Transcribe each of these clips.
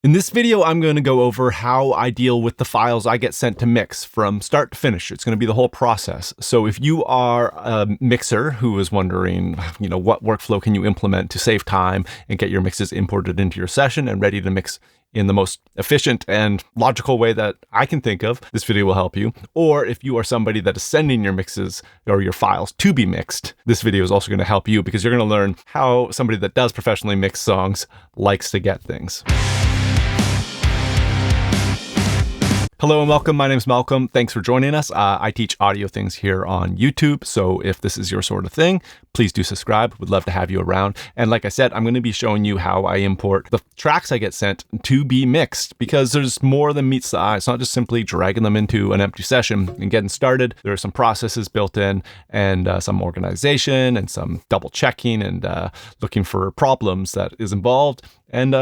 In this video, I'm going to go over how I deal with the files I get sent to mix from start to finish. It's going to be the whole process. So if you are a mixer who is wondering, what workflow can you implement to save time and get your mixes imported into your session and ready to mix in the most efficient and logical way that I can think of, this video will help you. Or if you are somebody that is sending your mixes or your files to be mixed, this video is also going to help you because you're going to learn how somebody that does professionally mix songs likes to get things. Hello and welcome. My name is Malcolm. Thanks for joining us. I teach audio things here on YouTube. So if this is your sort of thing, please do subscribe. Would love to have you around. And like I said, I'm going to be showing you how I import the tracks I get sent to be mixed because there's more than meets the eye. It's not just simply dragging them into an empty session and getting started. There are some processes built in and some organization and some double checking and looking for problems that is involved and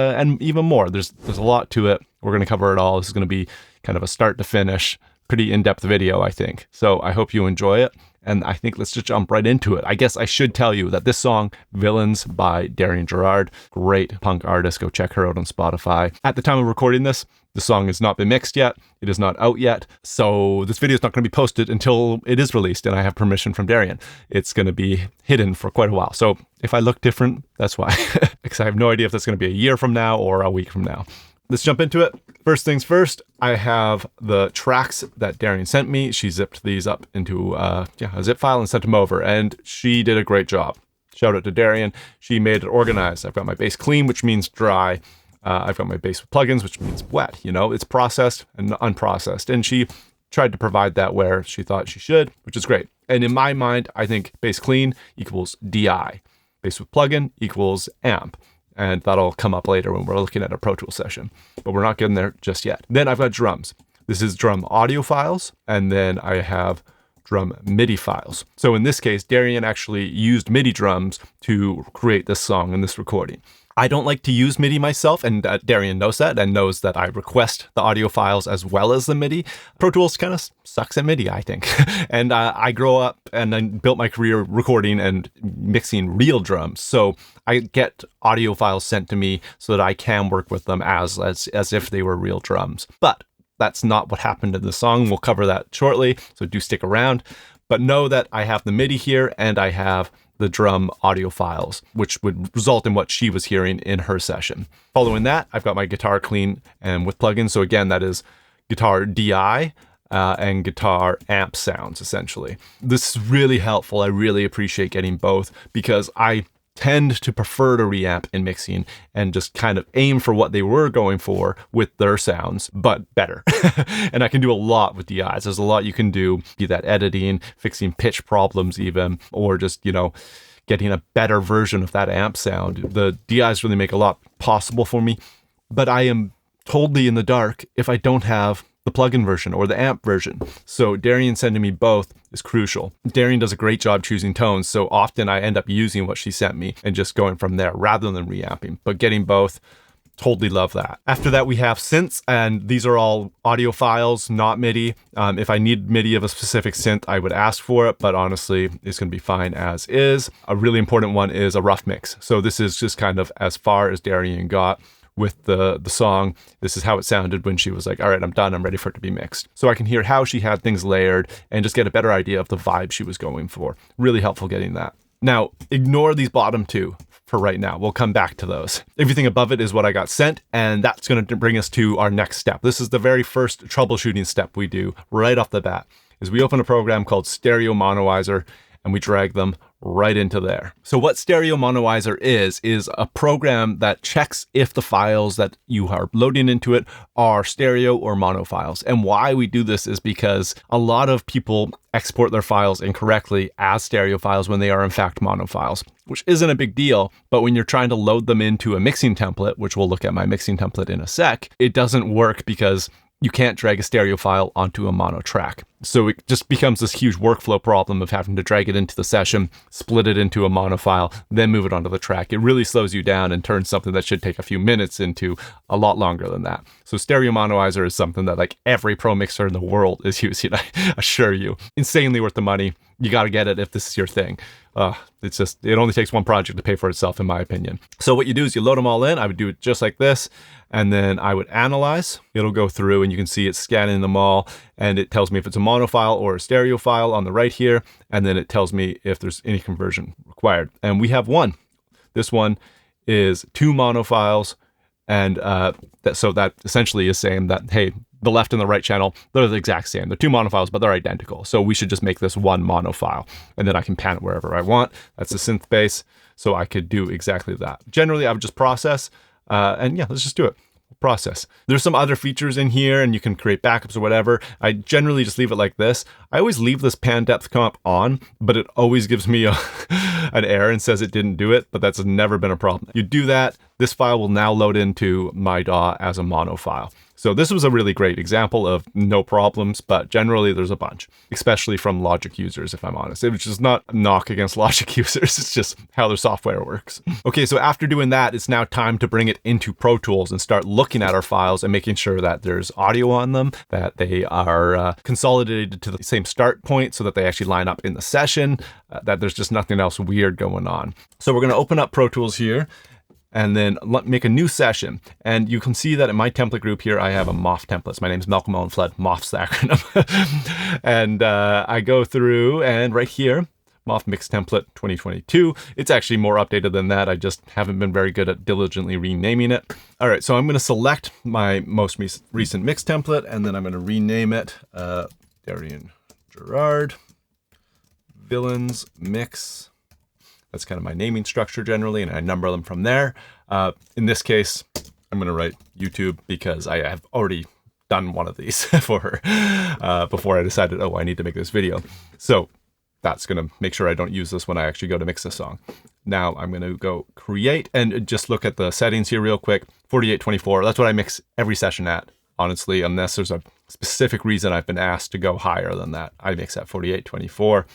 even more. There's a lot to it. We're going to cover it all. This is going to be kind of a start to finish, pretty in-depth video, I think. So I hope you enjoy it. And I think let's just jump right into it. I guess I should tell you that this song, Villains by Darrian Gerard, great punk artist. Go check her out on Spotify. At the time of recording this, the song has not been mixed yet. It is not out yet. So this video is not going to be posted until it is released and I have permission from Darrian. It's going to be hidden for quite a while. So if I look different, that's why. Because I have no idea if that's going to be a year from now or a week from now. Let's jump into it. First things first, I have the tracks that Darrian sent me. She zipped these up into a zip file and sent them over, and she did a great job. Shout out to Darrian. She made it organized. I've got my bass clean, which means dry. I've got my bass with plugins, which means wet. It's processed and unprocessed, and she tried to provide that where she thought she should, which is great. And in my mind, I think bass clean equals DI. Bass with plugin equals amp. And that'll come up later when we're looking at a Pro Tools session. But we're not getting there just yet. Then I've got drums. This is drum audio files. And then I have drum MIDI files. So in this case, Darrian actually used MIDI drums to create this song and this recording. I don't like to use MIDI myself, and Darrian knows that and knows that I request the audio files as well as the MIDI. Pro Tools kind of sucks at MIDI, I think. And I grew up and I built my career recording and mixing real drums. So I get audio files sent to me so that I can work with them as if they were real drums. But that's not what happened in the song. We'll cover that shortly, so do stick around. But know that I have the MIDI here and I have the drum audio files, which would result in what she was hearing in her session. Following that, I've got my guitar clean and with plugins. So again, that is guitar DI and guitar amp sounds, essentially. This is really helpful. I really appreciate getting both because I tend to prefer to reamp in mixing and just kind of aim for what they were going for with their sounds, but better. And I can do a lot with DIs. There's a lot you can do, be that editing, fixing pitch problems even, or just, getting a better version of that amp sound. The DIs really make a lot possible for me, but I am totally in the dark if I don't have the plugin version or the amp version. So Darrian sending me both is crucial. Darrian does a great job choosing tones, so often I end up using what she sent me and just going from there rather than reamping. But getting both, totally love that. After that, we have synths, and these are all audio files, not MIDI. If I need MIDI of a specific synth, I would ask for it, but honestly, it's going to be fine as is. A really important one is a rough mix. So this is just kind of as far as Darrian got with the song. This is how it sounded when she was like, all right, I'm done. I'm ready for it to be mixed. So I can hear how she had things layered and just get a better idea of the vibe she was going for. Really helpful getting that. Now, ignore these bottom two for right now. We'll come back to those. Everything above it is what I got sent, and that's going to bring us to our next step. This is the very first troubleshooting step we do right off the bat, is we open a program called Stereo Monoizer, and we drag them right into there. So what Stereo Monoizer is a program that checks if the files that you are loading into it are stereo or mono files. And why we do this is because a lot of people export their files incorrectly as stereo files when they are in fact mono files, which isn't a big deal. But when you're trying to load them into a mixing template, which we'll look at my mixing template in a sec, it doesn't work because you can't drag a stereo file onto a mono track. So it just becomes this huge workflow problem of having to drag it into the session, split it into a mono file, then move it onto the track. It really slows you down and turns something that should take a few minutes into a lot longer than that. So Stereo Monoizer is something that like every pro mixer in the world is using, I assure you. Insanely worth the money. you got to get it if this is your thing. It only takes one project to pay for itself, in my opinion. So what you do is you load them all in. I would do it just like this. And then I would analyze. It'll go through and you can see it's scanning them all. And it tells me if it's a mono file or a stereo file on the right here. And then it tells me if there's any conversion required. And we have one. This one is 2 mono files. And so that essentially is saying that, hey, the left and the right channel, they're the exact same. They're 2 mono files, but they're identical. So we should just make this 1 mono file, and then I can pan it wherever I want. That's the synth base. So I could do exactly that. Generally, I would just process, and yeah, let's just do it. Process. There's some other features in here, and you can create backups or whatever. I generally just leave it like this. I always leave this pan depth comp on, but it always gives me an error and says it didn't do it, but that's never been a problem. You do that, this file will now load into my DAW as a mono file. So this was a really great example of no problems, but generally there's a bunch, especially from Logic users, if I'm honest. It was just not a knock against Logic users. It's just how their software works. Okay, so after doing that, it's now time to bring it into Pro Tools and start looking at our files and making sure that there's audio on them, that they are consolidated to the same start point so that they actually line up in the session, that there's just nothing else weird going on. So we're going to open up Pro Tools here, and then make a new session. And you can see that in my template group here, I have a MOF templates. My name is Malcolm Owen-Flood, MOF's the acronym. And I go through, and right here, MOF Mix Template 2022. It's actually more updated than that. I just haven't been very good at diligently renaming it. All right, so I'm gonna select my most recent mix template, and then I'm gonna rename it Darrian Gerard, Villains Mix. That's kind of my naming structure generally, and I number them from there. In this case, I'm going to write YouTube because I have already done one of these for her before I decided, oh, I need to make this video. So that's going to make sure I don't use this when I actually go to mix this song. Now I'm going to go create and just look at the settings here real quick. 4824, that's what I mix every session at, honestly, unless there's a specific reason I've been asked to go higher than that. I mix at 4824.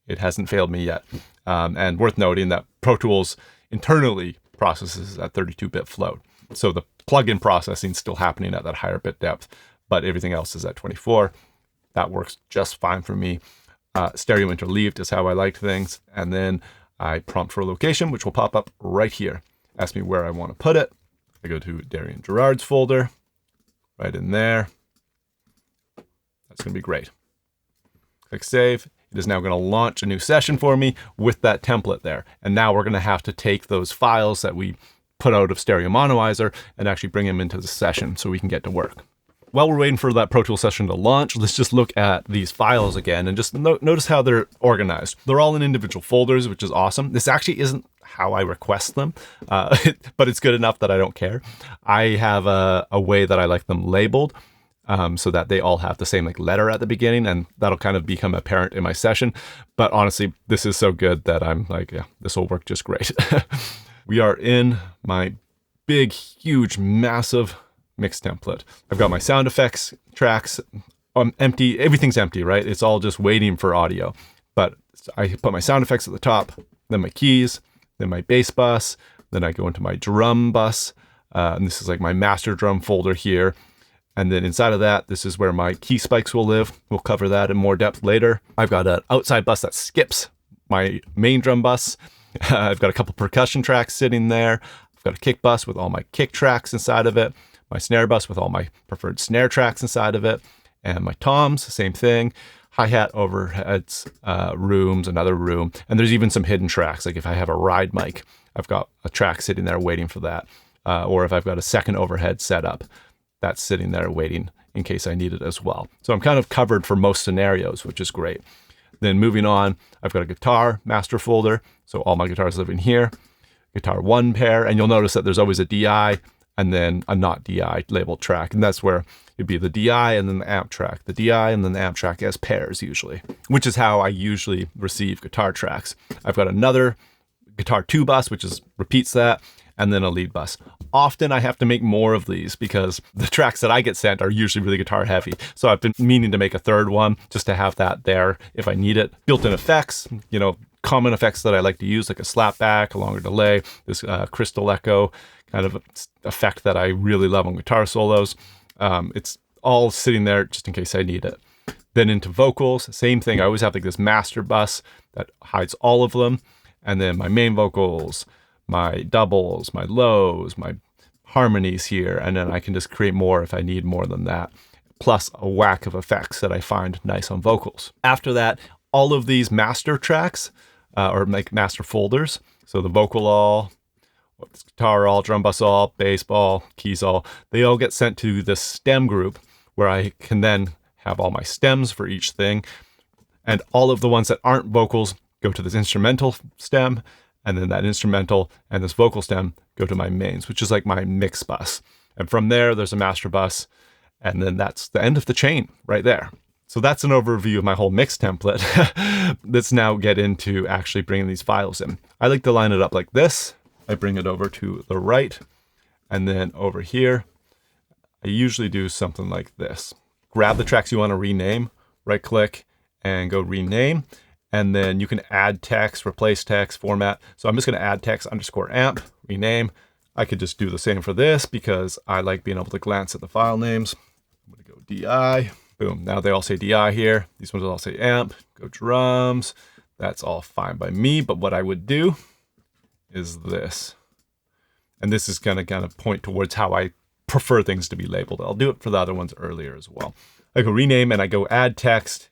It hasn't failed me yet. And worth noting that Pro Tools internally processes at 32-bit float. So the plugin processing is still happening at that higher bit depth, but everything else is at 24. That works just fine for me. Stereo interleaved is how I like things. And then I prompt for a location, which will pop up right here. Ask me where I want to put it. I go to Darrian Gerard's folder, right in there. That's going to be great. Click save. It is now going to launch a new session for me with that template there. And now we're going to have to take those files that we put out of Stereo Monoizer and actually bring them into the session so we can get to work. While we're waiting for that Pro Tools session to launch, let's just look at these files again and just notice how they're organized. They're all in individual folders, which is awesome. This actually isn't how I request them, but it's good enough that I don't care. I have a way that I like them labeled. So that they all have the same like letter at the beginning, and that'll kind of become apparent in my session. But honestly, this is so good that I'm like, yeah, this will work just great. We are in my big, huge, massive mix template. I've got my sound effects tracks empty. Everything's empty, right? It's all just waiting for audio. But I put my sound effects at the top, then my keys, then my bass bus, then I go into my drum bus. And this is like my master drum folder here. And then inside of that, this is where my Keyspikes will live. We'll cover that in more depth later. I've got an outside bus that skips my main drum bus. I've got a couple percussion tracks sitting there. I've got a kick bus with all my kick tracks inside of it. My snare bus with all my preferred snare tracks inside of it. And my toms, same thing. Hi-hat, overheads, rooms, another room. And there's even some hidden tracks. Like if I have a ride mic, I've got a track sitting there waiting for that. Or if I've got a second overhead set up, that's sitting there waiting in case I need it as well. So I'm kind of covered for most scenarios, which is great. Then moving on, I've got a guitar master folder. So all my guitars live in here. Guitar 1 pair, and you'll notice that there's always a DI and then a not DI labeled track. And that's where it'd be the DI and then the amp track. The DI and then the amp track as pairs usually, which is how I usually receive guitar tracks. I've got another guitar 2 bus, which repeats that, and then a lead bus. Often I have to make more of these because the tracks that I get sent are usually really guitar heavy. So I've been meaning to make a third one just to have that there if I need it. Built-in effects, common effects that I like to use, like a slapback, a longer delay, this crystal echo kind of effect that I really love on guitar solos. It's all sitting there just in case I need it. Then into vocals, same thing. I always have like this master bus that hides all of them. And then my main vocals, my doubles, my lows, my harmonies here. And then I can just create more if I need more than that. Plus a whack of effects that I find nice on vocals. After that, all of these master tracks, or like master folders. So the vocal all, guitar all, drum bus all, bass all, keys all, they all get sent to this stem group where I can then have all my stems for each thing. And all of the ones that aren't vocals go to this instrumental stem. And then that instrumental and this vocal stem go to my mains, which is like my mix bus. And from there, there's a master bus. And then that's the end of the chain right there. So that's an overview of my whole mix template. Let's now get into actually bringing these files in. I like to line it up like this. I bring it over to the right. And then over here, I usually do something like this. Grab the tracks you want to rename, right click and go rename. And then you can add text, replace text, format. So I'm just going to add text _amp, rename. I could just do the same for this because I like being able to glance at the file names. I'm going to go DI. Boom. Now they all say DI here. These ones all say amp. Go drums. That's all fine by me. But what I would do is this. And this is going to kind of point towards how I prefer things to be labeled. I'll do it for the other ones earlier as well. I go rename and I go add text,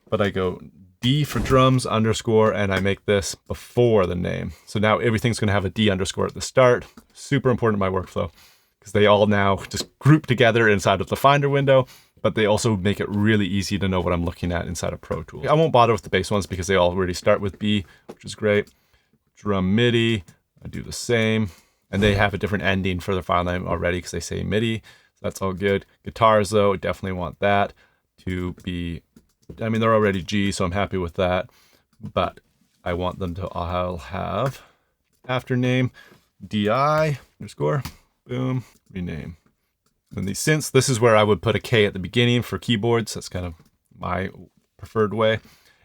but I go D for drums _ and I make this before the name. So now everything's going to have a D _ at the start. Super important in my workflow because they all now just group together inside of the Finder window, but they also make it really easy to know what I'm looking at inside of Pro Tools. I won't bother with the bass ones because they already start with B, which is great. Drum MIDI, I do the same. And they have a different ending for the file name already because they say MIDI. So that's all good. Guitars, though, definitely want that to be, I mean, they're already G, so I'm happy with that. But I want them to all have after name, DI _, boom, rename. And these synths, this is where I would put a K at the beginning for keyboards. That's kind of my preferred way.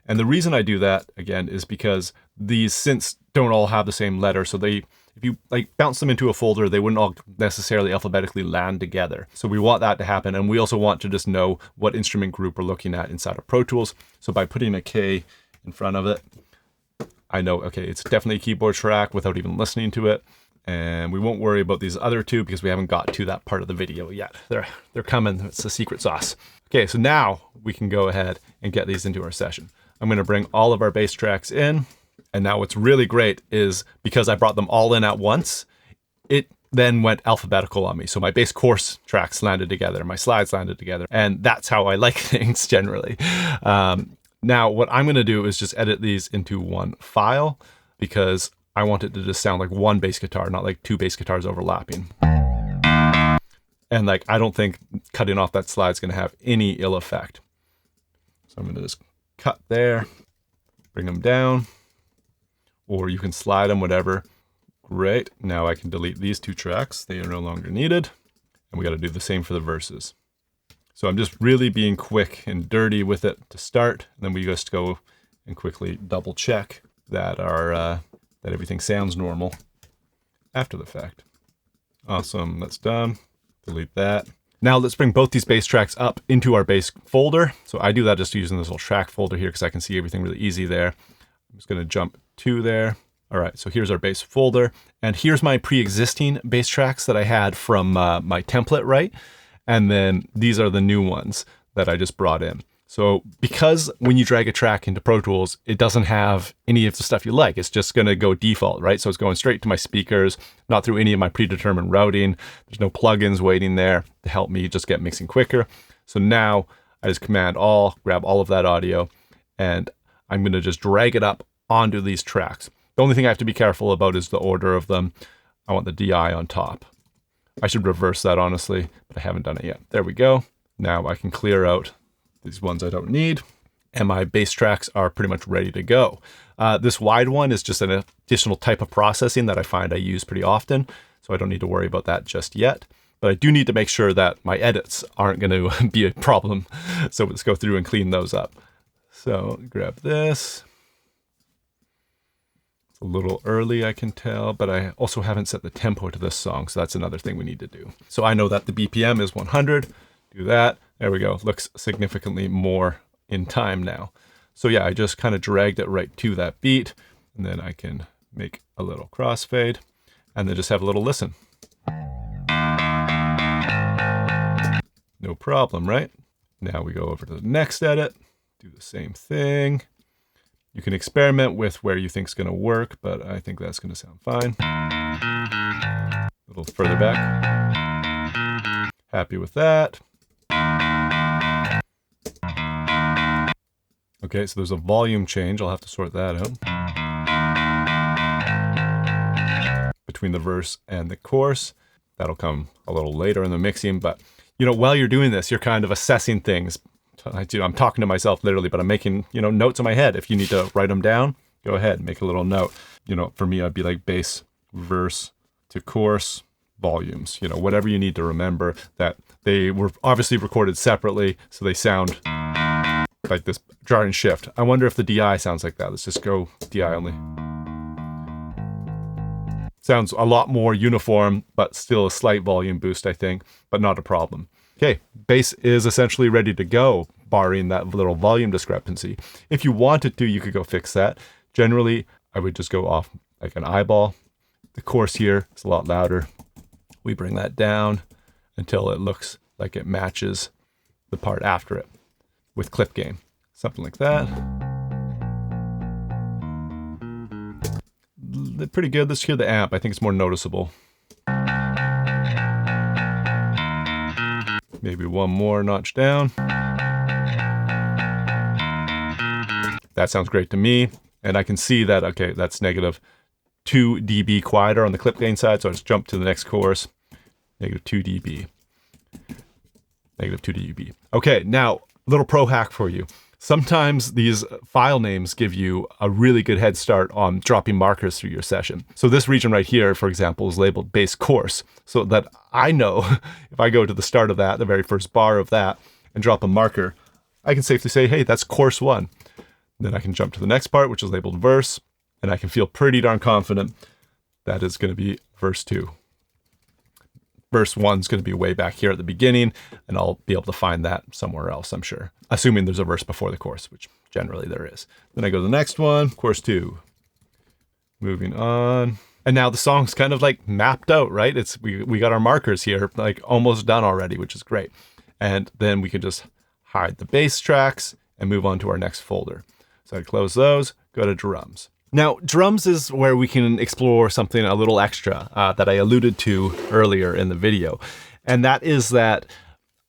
And the reason I do that, again, is because these synths don't all have the same letter. So they, if you like bounce them into a folder, they wouldn't all necessarily alphabetically land together. So we want that to happen. And we also want to just know what instrument group we're looking at inside of Pro Tools. So by putting a K in front of it, I know, okay, it's definitely a keyboard track without even listening to it. And we won't worry about these other two because we haven't got to that part of the video yet. They're coming. It's the secret sauce. Okay, so now we can go ahead and get these into our session. I'm going to bring all of our bass tracks in. And now what's really great is because I brought them all in at once, it then went alphabetical on me. So my bass course tracks landed together, my slides landed together, and that's how I like things generally. Now what I'm going to do is just edit these into one file because I want it to just sound like one bass guitar, not like two bass guitars overlapping. And like, I don't think cutting off that slide is going to have any ill effect. So I'm going to just cut there, bring them down, or you can slide them, whatever. Great. Now I can delete these two tracks. They are no longer needed. And we got to do the same for the verses. So I'm just really being quick and dirty with it to start. And then we just go and quickly double check that that everything sounds normal after the fact. Awesome. That's done. Delete that. Now let's bring both these bass tracks up into our bass folder. So I do that just using this little track folder here because I can see everything really easy there. I'm just going to jump to there. All right, so here's our bass folder. And here's my pre-existing bass tracks that I had from my template, right? And then these are the new ones that I just brought in. So because when you drag a track into Pro Tools, it doesn't have any of the stuff you like. It's just going to go default, right? So it's going straight to my speakers, not through any of my predetermined routing. There's no plugins waiting there to help me just get mixing quicker. So now I just Command All, grab all of that audio, and I'm going to just drag it up onto these tracks. The only thing I have to be careful about is the order of them. I want the DI on top. I should reverse that, honestly, but I haven't done it yet. There we go. Now I can clear out these ones I don't need, and my bass tracks are pretty much ready to go. This wide one is just an additional type of processing that I find I use pretty often, so I don't need to worry about that just yet. But I do need to make sure that my edits aren't going to be a problem. So let's go through and clean those up. So grab this. It's a little early, I can tell, but I also haven't set the tempo to this song, so that's another thing we need to do. So I know that the BPM is 100. Do that. There we go. Looks significantly more in time now. So yeah, I just kind of dragged it right to that beat, and then I can make a little crossfade and then just have a little listen. No problem, right? Now we go over to the next edit, do the same thing. You can experiment with where you think is going to work, but I think that's going to sound fine. A little further back. Happy with that. Okay, so there's a volume change. I'll have to sort that out. Between the verse and the chorus. That'll come a little later in the mixing, but you know, while you're doing this, you're kind of assessing things. I'm talking to myself literally, but I'm making, you know, notes in my head. If you need to write them down, go ahead, make a little note. You know, for me, I'd be like bass, verse to chorus, volumes, you know, whatever you need to remember that they were obviously recorded separately. So they sound like this jar and shift. I wonder if the DI sounds like that. Let's just go DI only. Sounds a lot more uniform, but still a slight volume boost, I think, but not a problem. Okay, bass is essentially ready to go, barring that little volume discrepancy. If you wanted to, you could go fix that. Generally, I would just go off like an eyeball. The chorus here is a lot louder. We bring that down until it looks like it matches the part after it with clip gain. Something like that. Pretty good. Let's hear the amp. I think it's more noticeable. Maybe one more notch down. That sounds great to me. And I can see that, okay, that's negative 2 dB quieter on the clip gain side. So I just jump to the next chorus. Negative 2 dB. Negative 2 dB. Okay, now a little pro hack for you. Sometimes these file names give you a really good head start on dropping markers through your session. So this region right here, for example, is labeled bass course, so that I know if I go to the start of that, the very first bar of that, and drop a marker, I can safely say, hey, that's course 1. Then I can jump to the next part, which is labeled verse, and I can feel pretty darn confident that is going to be verse 2. Verse 1 is going to be way back here at the beginning, and I'll be able to find that somewhere else, I'm sure. Assuming there's a verse before the chorus, which generally there is. Then I go to the next one, chorus 2. Moving on. And now the song's kind of like mapped out, right? We got our markers here, like almost done already, which is great. And then we can just hide the bass tracks and move on to our next folder. So I close those, go to drums. Now, drums is where we can explore something a little extra that I alluded to earlier in the video. And that is that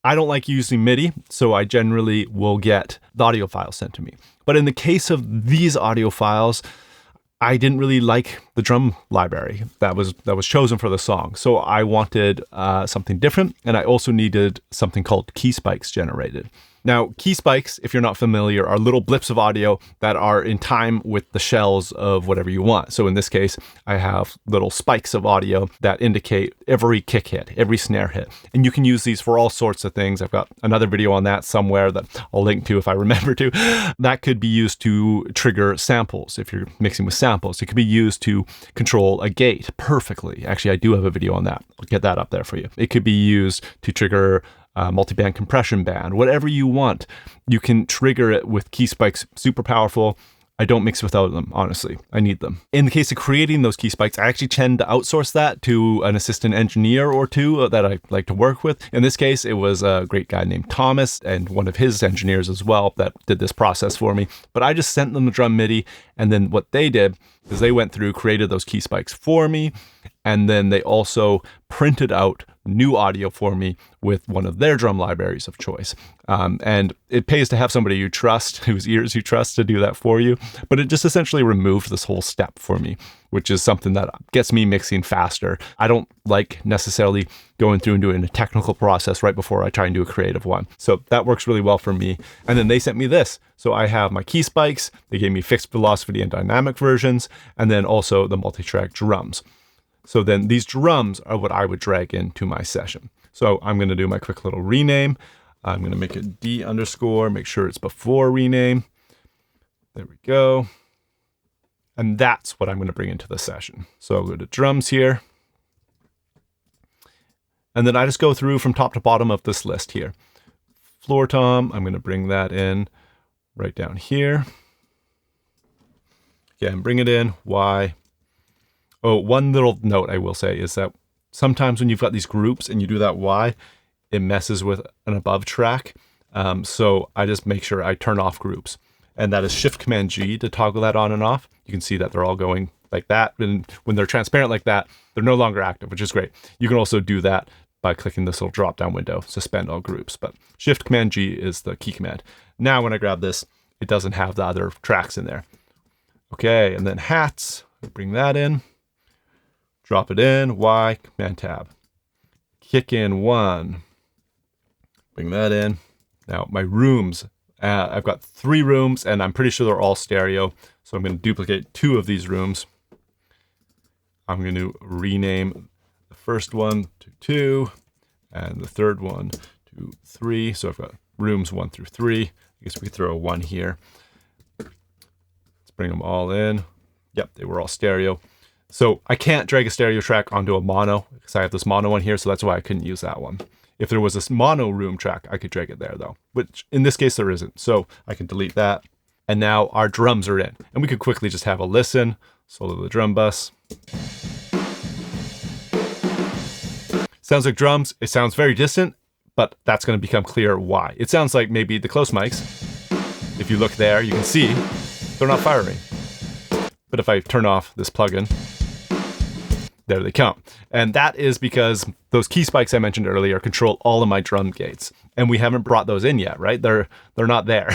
I don't like using MIDI, so I generally will get the audio files sent to me. But in the case of these audio files, I didn't really like the drum library that was chosen for the song. So I wanted something different, and I also needed something called Keyspikes generated. Now, Keyspikes, if you're not familiar, are little blips of audio that are in time with the shells of whatever you want. So in this case, I have little spikes of audio that indicate every kick hit, every snare hit. And you can use these for all sorts of things. I've got another video on that somewhere that I'll link to if I remember to. That could be used to trigger samples if you're mixing with samples. It could be used to control a gate perfectly. Actually, I do have a video on that. I'll get that up there for you. It could be used to trigger multi-band compression band, whatever you want. You can trigger it with Keyspikes, super powerful. I don't mix without them, honestly. I need them. In the case of creating those Keyspikes, I actually tend to outsource that to an assistant engineer or two that I like to work with. In this case, it was a great guy named Thomas and one of his engineers as well that did this process for me. But I just sent them the drum MIDI, and then what they did is they went through, created those Keyspikes for me, and then they also printed out new audio for me with one of their drum libraries of choice. And it pays to have somebody you trust, whose ears you trust, to do that for you. But it just essentially removed this whole step for me, which is something that gets me mixing faster. I don't like necessarily going through and doing a technical process right before I try and do a creative one. So that works really well for me. And then they sent me this. So I have my Keyspikes. They gave me fixed velocity and dynamic versions, and then also the multi-track drums. So then these drums are what I would drag into my session. So I'm going to do my quick little rename. I'm going to make it D underscore, make sure it's before rename. There we go. And that's what I'm going to bring into the session. So I'll go to drums here. And then I just go through from top to bottom of this list here. floor tom. I'm going to bring that in right down here. Again, bring it in, Y. Oh, one little note I will say is that sometimes when you've got these groups and you do that Y, it messes with an above track. So I just make sure I turn off groups. And that is Shift-Command-G to toggle that on and off. You can see that they're all going like that. And when they're transparent like that, they're no longer active, which is great. You can also do that by clicking this little drop-down window, suspend all groups. But Shift-Command-G is the key command. Now when I grab this, it doesn't have the other tracks in there. Okay, and then hats, bring that in, drop it in, Y, Command-Tab. Kick in 1, bring that in. Now my rooms, I've got 3 rooms and I'm pretty sure they're all stereo. So I'm going to duplicate 2 of these rooms. I'm going to rename the first one to 2 and the third one to 3. So I've got rooms 1 through 3. I guess we could throw a 1 here. Let's bring them all in. Yep, they were all stereo. So I can't drag a stereo track onto a mono because I have this mono one here. So that's why I couldn't use that one. If there was this mono room track, I could drag it there though, which in this case there isn't. So I can delete that. And now our drums are in. And we could quickly just have a listen. Solo the drum bus. Sounds like drums. It sounds very distant, but that's going to become clear why. It sounds like maybe the close mics. If you look there, you can see they're not firing. But if I turn off this plugin, there they come. And that is because those Keyspikes I mentioned earlier control all of my drum gates. And we haven't brought those in yet, right? They're not there.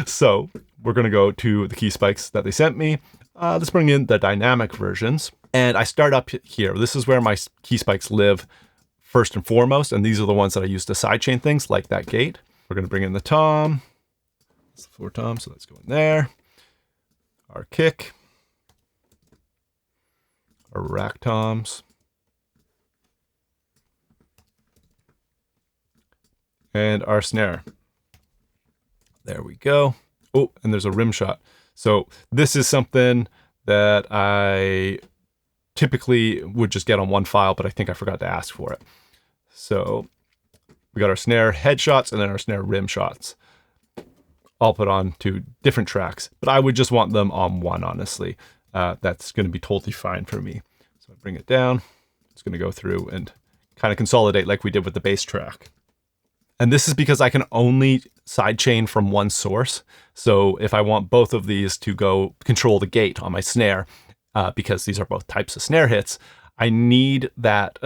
So we're going to go to the Keyspikes that they sent me. Let's bring in the dynamic versions. And I start up here. This is where my Keyspikes live first and foremost. And these are the ones that I use to sidechain things like that gate. We're going to bring in the tom. It's the floor tom, so that's going there. Our kick. Our rack toms. And our snare. There we go. Oh, and there's a rim shot. So this is something that I typically would just get on one file, but I think I forgot to ask for it. So we got our snare headshots and then our snare rim shots. All put on to different tracks, but I would just want them on one, honestly. That's going to be totally fine for me. So I bring it down. It's going to go through and kind of consolidate like we did with the bass track. And this is because I can only sidechain from one source. So if I want both of these to go control the gate on my snare, because these are both types of snare hits, I need that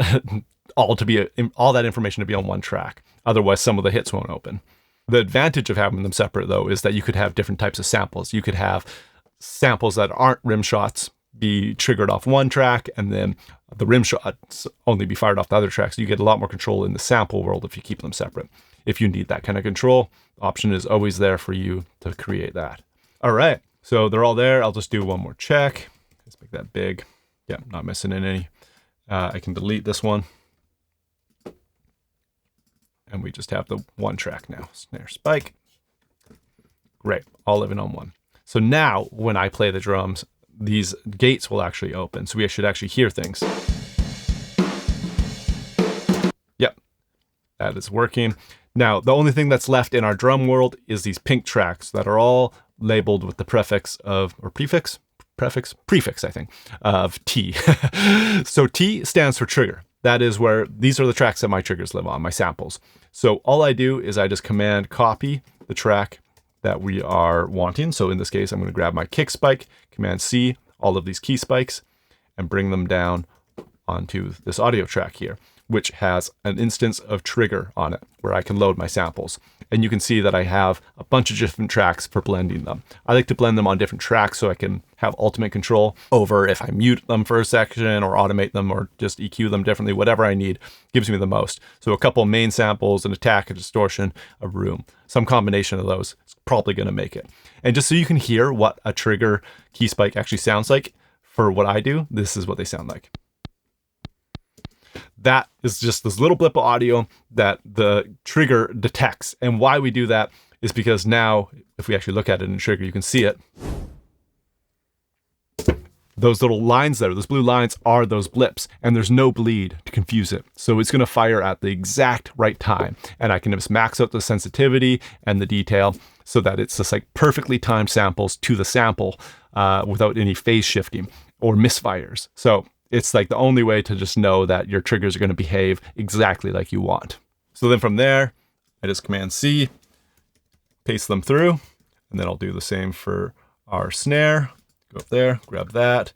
all that information to be on one track. Otherwise, some of the hits won't open. The advantage of having them separate, though, is that you could have different types of samples. You could have samples that aren't rim shots be triggered off one track, and then the rim shots only be fired off the other track. So you get a lot more control in the sample world if you keep them separate. If you need that kind of control, the option is always there for you to create that. All right, so they're all there. I'll just do one more check. Let's make that big. Yeah, not missing in any. I can delete this one. And we just have the one track now. Snare spike. Great, all living on one. So now when I play the drums, these gates will actually open. So we should actually hear things. Yep, that is working. Now, the only thing that's left in our drum world is these pink tracks that are all labeled with the prefix, I think, of T. So T stands for trigger. That is where these are the tracks that my triggers live on, my samples. So all I do is I just command copy the track that we are wanting. So in this case, I'm going to grab my kick spike, command C, all of these Keyspikes, and bring them down onto this audio track here, which has an instance of trigger on it where I can load my samples. And you can see that I have a bunch of different tracks for blending them. I like to blend them on different tracks so I can have ultimate control over if I mute them for a section or automate them or just EQ them differently. Whatever I need gives me the most. So a couple main samples, an attack, a distortion, a room. Some combination of those is probably going to make it. And just so you can hear what a trigger Keyspike actually sounds like for what I do, this is what they sound like. That is just this little blip of audio that the trigger detects. And why we do that is because now, if we actually look at it in trigger, you can see it. those little lines there, those blue lines are those blips, and there's no bleed to confuse it. So it's going to fire at the exact right time. And I can just max out the sensitivity and the detail so that it's just like perfectly timed samples to the sample without any phase shifting or misfires. So it's like the only way to just know that your triggers are going to behave exactly like you want. So then from there, I just Command C, paste them through, and then I'll do the same for our snare. Go up there, grab that,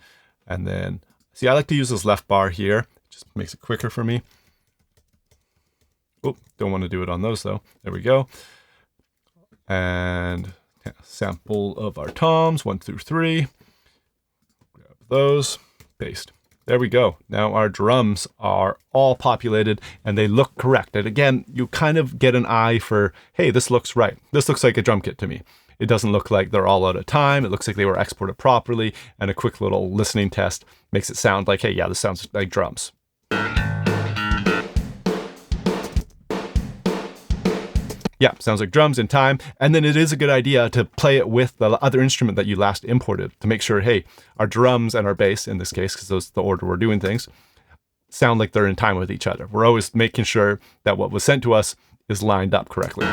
and then, see, I like to use this left bar here. It just makes it quicker for me. Oh, don't want to do it on those though. There we go. And yeah, sample of our toms, 1 through 3. Grab those, paste. There we go. Now our drums are all populated and they look correct. And again, you kind of get an eye for, hey, this looks right. This looks like a drum kit to me. It doesn't look like they're all out of time. It looks like they were exported properly. And a quick little listening test makes it sound like, hey, yeah, this sounds like drums. Yeah, sounds like drums in time. And then it is a good idea to play it with the other instrument that you last imported to make sure, hey, our drums and our bass, in this case, because those are the order we're doing things, sound like they're in time with each other. We're always making sure that what was sent to us is lined up correctly.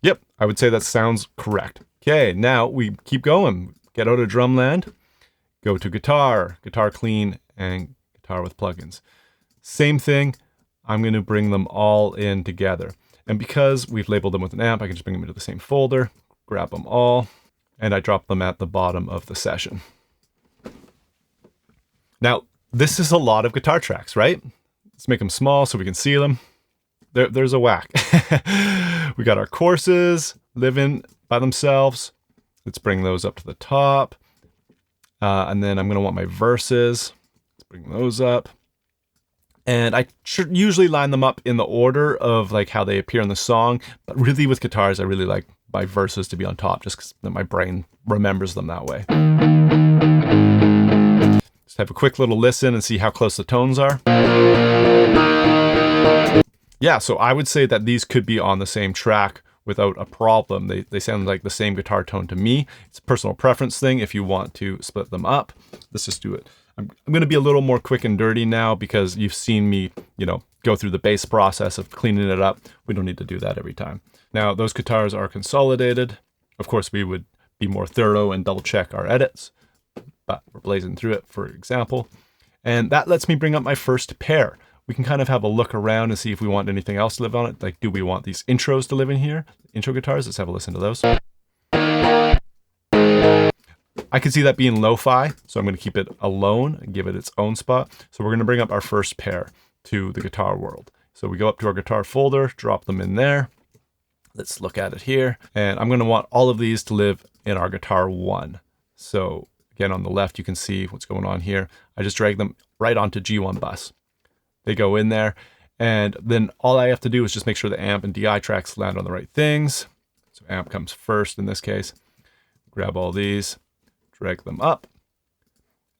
Yep, I would say that sounds correct. Okay, now we keep going. Get out of drumland, go to guitar, guitar clean, and guitar with plugins. Same thing, I'm going to bring them all in together. And because we've labeled them with an amp, I can just bring them into the same folder, grab them all, and I drop them at the bottom of the session. Now, this is a lot of guitar tracks, right? Let's make them small so we can see them. There's a whack. We got our courses living by themselves. Let's bring those up to the top. And then I'm going to want my verses. Let's bring those up. And I should usually line them up in the order of like how they appear in the song. But really with guitars, I really like my verses to be on top just because my brain remembers them that way. Just have a quick little listen and see how close the tones are. Yeah, so I would say that these could be on the same track without a problem. They sound like the same guitar tone to me. It's a personal preference thing if you want to split them up. Let's just do it. I'm going to be a little more quick and dirty now because you've seen me, go through the bass process of cleaning it up. We don't need to do that every time. Now, those guitars are consolidated. Of course, we would be more thorough and double check our edits, but we're blazing through it, for example. And that lets me bring up my first pair. We can kind of have a look around and see if we want anything else to live on it. Like, do we want these intros to live in here? Intro guitars, let's have a listen to those. I can see that being lo-fi, so I'm going to keep it alone and give it its own spot. So we're going to bring up our first pair to the guitar world. So we go up to our guitar folder, drop them in there. Let's look at it here. And I'm going to want all of these to live in our guitar 1. So again, on the left, you can see what's going on here. I just drag them right onto G1 bus. They go in there, and then all I have to do is just make sure the amp and DI tracks land on the right things. So amp comes first in this case. Grab all these, drag them up,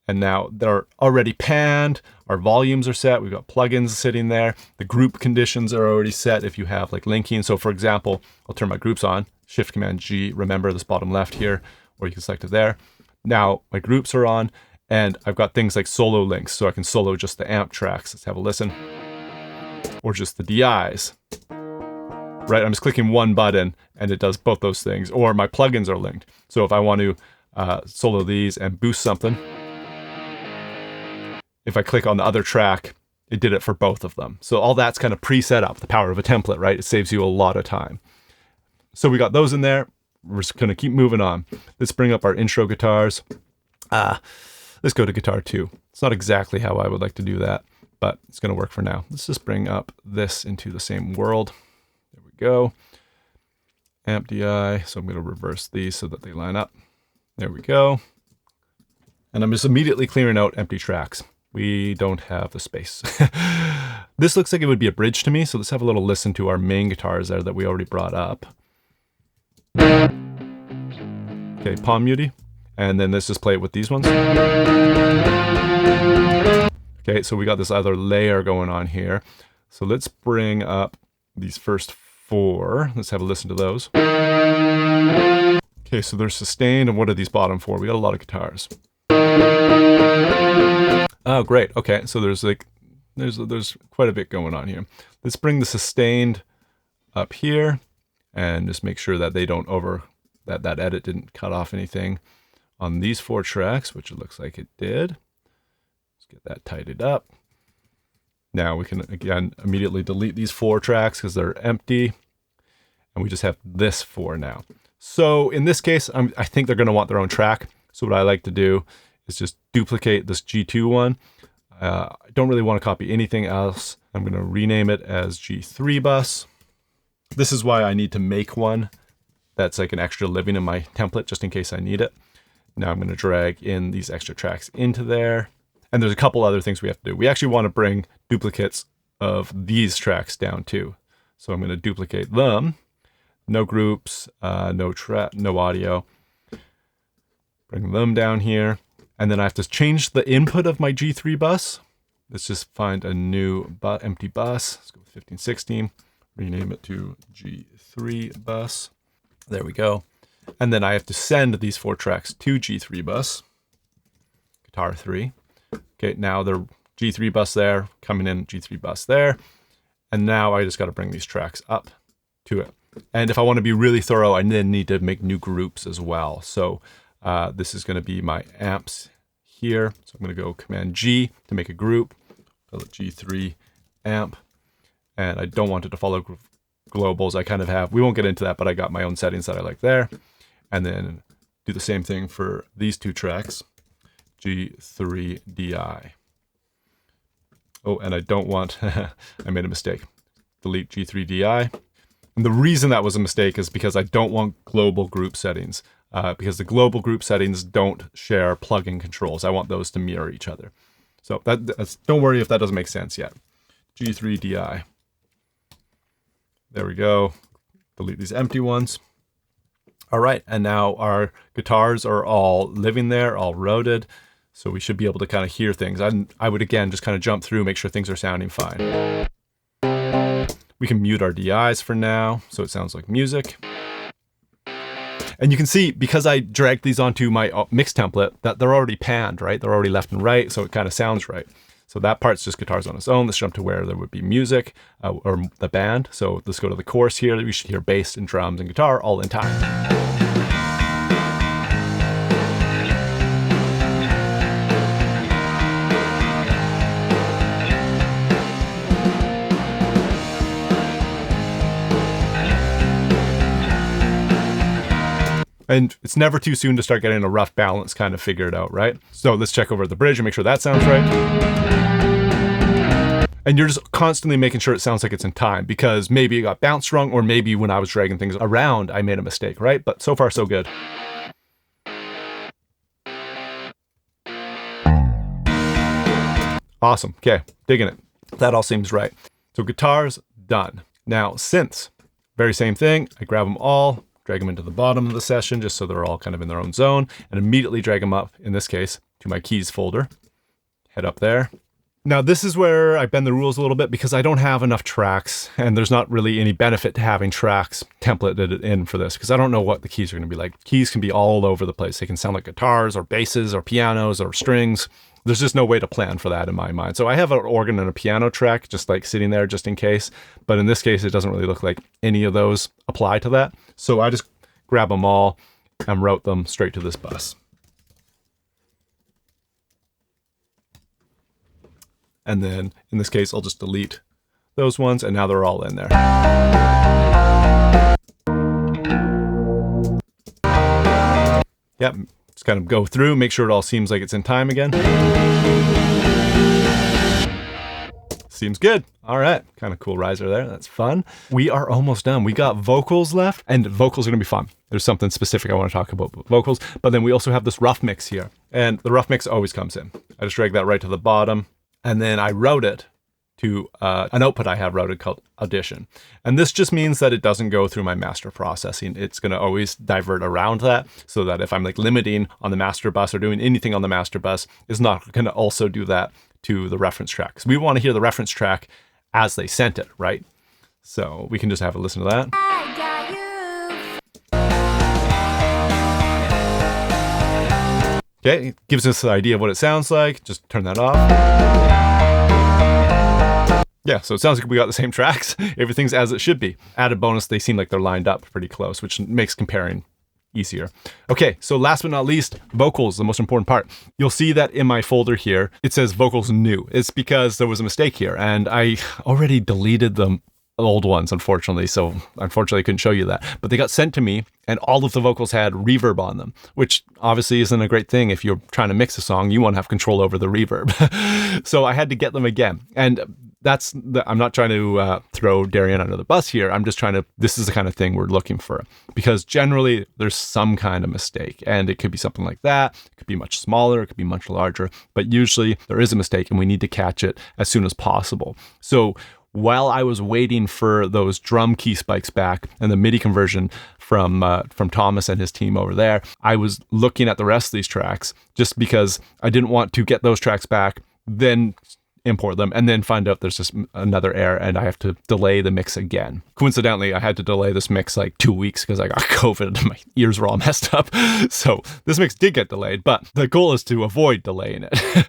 and now they're already panned. Our volumes are set. We've got plugins sitting there. The group conditions are already set if you have like linking. So for example, I'll turn my groups on, Shift Command G, remember this bottom left here, or you can select it there. Now my groups are on. And I've got things like solo links, so I can solo just the amp tracks. Let's have a listen. Or just the DIs. Right, I'm just clicking one button and it does both those things. Or my plugins are linked. So if I want to solo these and boost something, if I click on the other track, it did it for both of them. So all that's kind of pre-set up, the power of a template, right? It saves you a lot of time. So we got those in there. We're just going to keep moving on. Let's bring up our intro guitars. Let's go to guitar 2. It's not exactly how I would like to do that, but it's going to work for now. Let's just bring up this into the same world. There we go. Amp DI. So I'm going to reverse these so that they line up. There we go. And I'm just immediately clearing out empty tracks. We don't have the space. This looks like it would be a bridge to me. So let's have a little listen to our main guitars there that we already brought up. Okay, palm muty. And then let's just play it with these ones. Okay, so we got this other layer going on here. So let's bring up these first 4. Let's have a listen to those. Okay, so they're sustained, and what are these bottom 4? We got a lot of guitars. Oh, great. Okay, so there's quite a bit going on here. Let's bring the sustained up here, and just make sure that they don't that edit didn't cut off anything on these 4 tracks, which it looks like it did. Let's get that tidied up. Now we can, again, immediately delete these 4 tracks because they're empty. And we just have this 4 now. So in this case, I think they're going to want their own track. So what I like to do is just duplicate this G2 one. I don't really want to copy anything else. I'm going to rename it as G3 bus. This is why I need to make one that's like an extra living in my template just in case I need it. Now I'm going to drag in these extra tracks into there. And there's a couple other things we have to do. We actually want to bring duplicates of these tracks down too. So I'm going to duplicate them. No groups, no audio. Bring them down here. And then I have to change the input of my G3 bus. Let's just find a new empty bus. Let's go with 1516. Rename it to G3 bus. There we go. And then I have to send these 4 tracks to G3 bus. Guitar 3. Okay, now they're G3 bus there, coming in G3 bus there. And now I just got to bring these tracks up to it. And if I want to be really thorough, I then need to make new groups as well. So this is going to be my amps here. So I'm going to go Command G to make a group. Call it G3 amp. And I don't want it to follow globals. I kind of have, we won't get into that, but I got my own settings that I like there. And then do the same thing for these 2 tracks. G3 DI. Oh, and I don't want, I made a mistake. Delete G3 DI. And the reason that was a mistake is because I don't want global group settings. Because the global group settings don't share plugin controls. I want those to mirror each other. So don't worry if that doesn't make sense yet. G3 DI. There we go. Delete these empty ones. All right, and now our guitars are all living there, all roaded. So we should be able to kind of hear things. I would, again, just kind of jump through, make sure things are sounding fine. We can mute our DIs for now, so it sounds like music. And you can see, because I dragged these onto my mix template, that they're already panned, right? They're already left and right, so it kind of sounds right. So that part's just guitars on its own. Let's jump to where there would be music or the band. So let's go to the chorus here. We should hear bass and drums and guitar all in time. And it's never too soon to start getting a rough balance kind of figured out, right? So let's check over the bridge and make sure that sounds right. And you're just constantly making sure it sounds like it's in time, because maybe it got bounced wrong, or maybe when I was dragging things around, I made a mistake, right? But so far, so good. Awesome. Okay, digging it. That all seems right. So guitars, done. Now synths, very same thing. I grab them all, drag them into the bottom of the session just so they're all kind of in their own zone, and immediately drag them up, in this case, to my keys folder. Head up there. Now this is where I bend the rules a little bit, because I don't have enough tracks, and there's not really any benefit to having tracks templated in for this, because I don't know what the keys are going to be like. Keys can be all over the place. They can sound like guitars or basses or pianos or strings. There's just no way to plan for that in my mind. So I have an organ and a piano track just like sitting there just in case. But in this case, it doesn't really look like any of those apply to that. So I just grab them all and route them straight to this bus. And then in this case, I'll just delete those ones, and now they're all in there. Yep. Just kind of go through, make sure it all seems like it's in time again. Seems good. All right, kind of cool riser there. That's fun. We are almost done. We got vocals left, and vocals are gonna be fun. There's something specific I want to talk about with vocals, but then we also have this rough mix here, and the rough mix always comes in. I just drag that right to the bottom, and then I route it to an output I have routed called audition. And this just means that it doesn't go through my master processing. It's gonna always divert around that, so that if I'm like limiting on the master bus or doing anything on the master bus, it's not gonna also do that to the reference track. Because we wanna hear the reference track as they sent it, right? So we can just have a listen to that. I got you. Okay, it gives us an idea of what it sounds like. Just turn that off. Yeah, so it sounds like we got the same tracks. Everything's as it should be. Added bonus, they seem like they're lined up pretty close, which makes comparing easier. Okay, so last but not least, vocals, the most important part. You'll see that in my folder here, it says vocals new. It's because there was a mistake here, and I already deleted the old ones, unfortunately, so unfortunately I couldn't show you that. But they got sent to me, and all of the vocals had reverb on them, which obviously isn't a great thing. If you're trying to mix a song, you want to have control over the reverb. So I had to get them again. And I'm not trying to throw Darrian under the bus here. I'm just this is the kind of thing we're looking for, because generally there's some kind of mistake, and it could be something like that. It could be much smaller. It could be much larger, but usually there is a mistake and we need to catch it as soon as possible. So while I was waiting for those drum Keyspikes back and the MIDI conversion from Thomas and his team over there, I was looking at the rest of these tracks just because I didn't want to get those tracks back, then import them, and then find out there's just another error and I have to delay the mix again. Coincidentally, I had to delay this mix like 2 weeks because I got COVID and my ears were all messed up. So this mix did get delayed, but the goal is to avoid delaying it.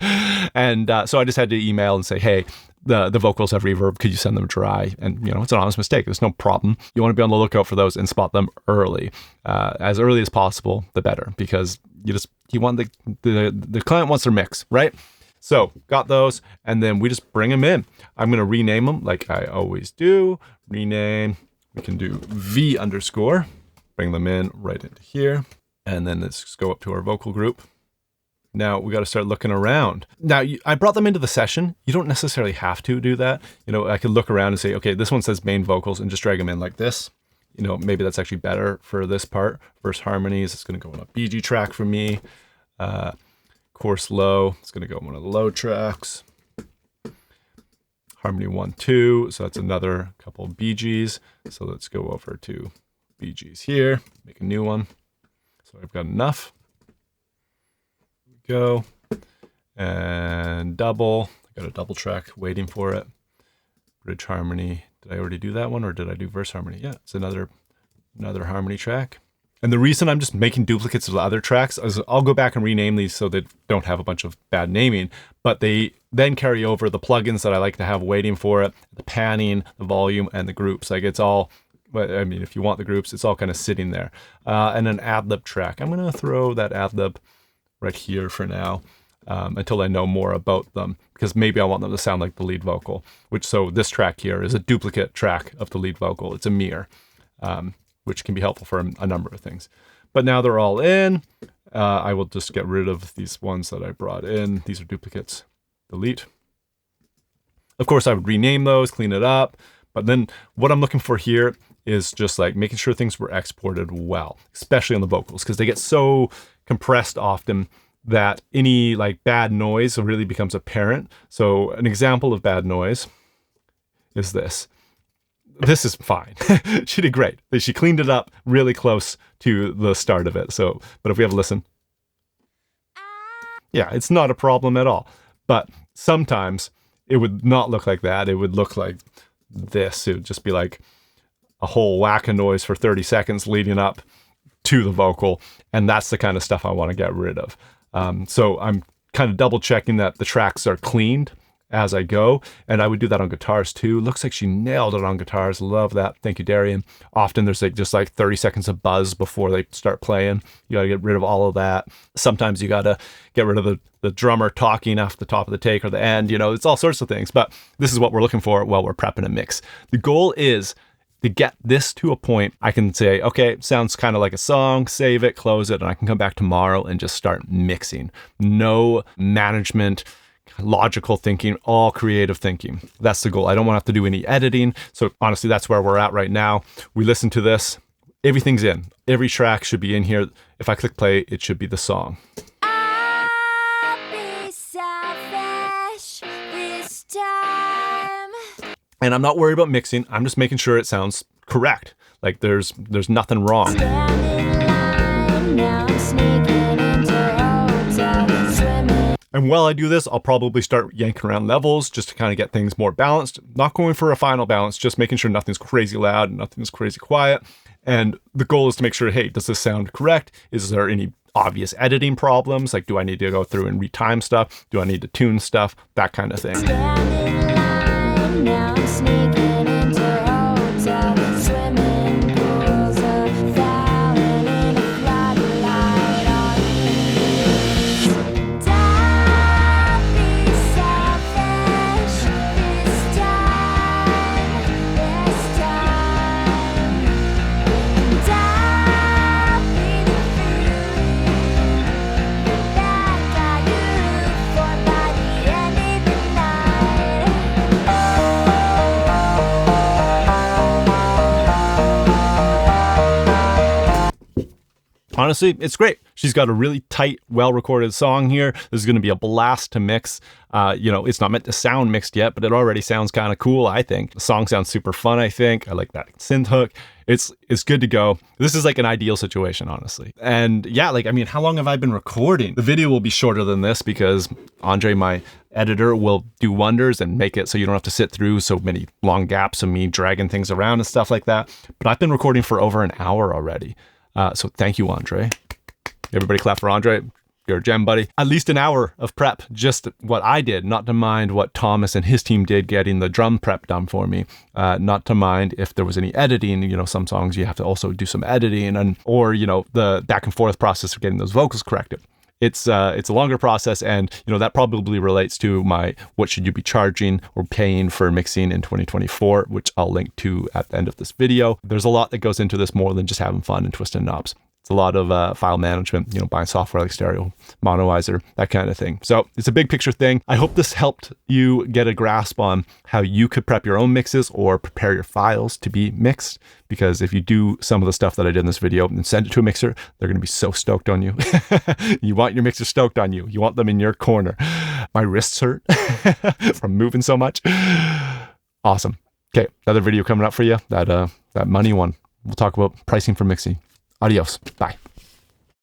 And so I just had to email and say, hey, the vocals have reverb, could you send them dry? And it's an honest mistake. There's no problem. You want to be on the lookout for those and spot them early. As early as possible, the better, because you want the client wants their mix, right? So got those, and then we just bring them in. I'm going to rename them like I always do. Rename, we can do V underscore, bring them in right into here. And then let's just go up to our vocal group. Now we got to start looking around. Now I brought them into the session. You don't necessarily have to do that. I could look around and say, okay, this one says main vocals, and just drag them in like this. Maybe that's actually better for this part. Verse harmonies, it's going to go on a BG track for me. Course low, it's going to go on one of the low tracks. Harmony 1, 2, so that's another couple of BGs. So let's go over to BGs here, make a new one. So I've got enough. Here we go. And double, I got a double track waiting for it. Bridge harmony, did I already do that one, or did I do verse harmony? Yeah, it's another harmony track. And the reason I'm just making duplicates of the other tracks is I'll go back and rename these so they don't have a bunch of bad naming, but they then carry over the plugins that I like to have waiting for it, the panning, the volume, and the groups. Like it's all, if you want the groups, it's all kind of sitting there. And an ad-lib track. I'm going to throw that ad-lib right here for now until I know more about them, because maybe I want them to sound like the lead vocal, so this track here is a duplicate track of the lead vocal. It's a mirror. Which can be helpful for a number of things. But now they're all in. I will just get rid of these ones that I brought in. These are duplicates. Delete. Of course, I would rename those, clean it up. But then what I'm looking for here is just like making sure things were exported well, especially on the vocals, because they get so compressed often that any like bad noise really becomes apparent. So an example of bad noise is this. This is fine. She did great. She cleaned it up really close to the start of it. So, but if we have a listen, yeah, it's not a problem at all. But sometimes it would not look like that. It would look like this. It would just be like a whole whack of noise for 30 seconds leading up to the vocal. And that's the kind of stuff I want to get rid of. So I'm kind of double checking that the tracks are cleaned as I go, and I would do that on guitars too. Looks like she nailed it on guitars. Love that. Thank you, Darrian. Often there's just 30 seconds of buzz before they start playing. You got to get rid of all of that. Sometimes you got to get rid of the drummer talking off the top of the take or the end. It's all sorts of things, but this is what we're looking for while we're prepping a mix. The goal is to get this to a point I can say, okay, sounds kind of like a song, save it, close it, and I can come back tomorrow and just start mixing. No management, logical thinking, all creative thinking. That's the goal. I don't want to have to do any editing. So honestly, that's where we're at right now. We listen to this. Everything's in. Every track should be in here. If I click play, it should be the song. I'll be selfish this time. And I'm not worried about mixing. I'm just making sure it sounds correct. Like there's nothing wrong. Stand in line, now I'm sneaking into hotels and swimming. And while I do this, I'll probably start yanking around levels just to kind of get things more balanced. Not going for a final balance, just making sure nothing's crazy loud and nothing's crazy quiet. And the goal is to make sure, hey, does this sound correct? Is there any obvious editing problems? Like, do I need to go through and retime stuff? Do I need to tune stuff? That kind of thing. Stand in line, now I'm sneaking into hotels, swimming pools of fountain in a floodlight on me. Don't be selfish this time. Don't be the feeling that got you for by the end of the night. Honestly, it's great. She's got a really tight, well-recorded song here. This is going to be a blast to mix. It's not meant to sound mixed yet, but it already sounds kind of cool, I think. The song sounds super fun, I think. I like that synth hook. It's good to go. This is like an ideal situation, honestly. And yeah, how long have I been recording? The video will be shorter than this because Andre, my editor, will do wonders and make it so you don't have to sit through so many long gaps of me dragging things around and stuff like that. But I've been recording for over an hour already. So thank you, Andre. Everybody clap for Andre. You're a gem, buddy. At least an hour of prep, just what I did, not to mind what Thomas and his team did getting the drum prep done for me. Not to mind if there was any editing. Some songs you have to also do some editing or the back and forth process of getting those vocals corrected. It's a longer process, and that probably relates to my what should you be charging or paying for mixing in 2024, which I'll link to at the end of this video. There's a lot that goes into this more than just having fun and twisting knobs. It's a lot of file management, buying software like Stereo, Monoizer, that kind of thing. So it's a big picture thing. I hope this helped you get a grasp on how you could prep your own mixes or prepare your files to be mixed. Because if you do some of the stuff that I did in this video and send it to a mixer, they're going to be so stoked on you. You want your mixer stoked on you. You want them in your corner. My wrists hurt from moving so much. Awesome. Okay, another video coming up for you. That money one. We'll talk about pricing for mixing. Adios. Bye.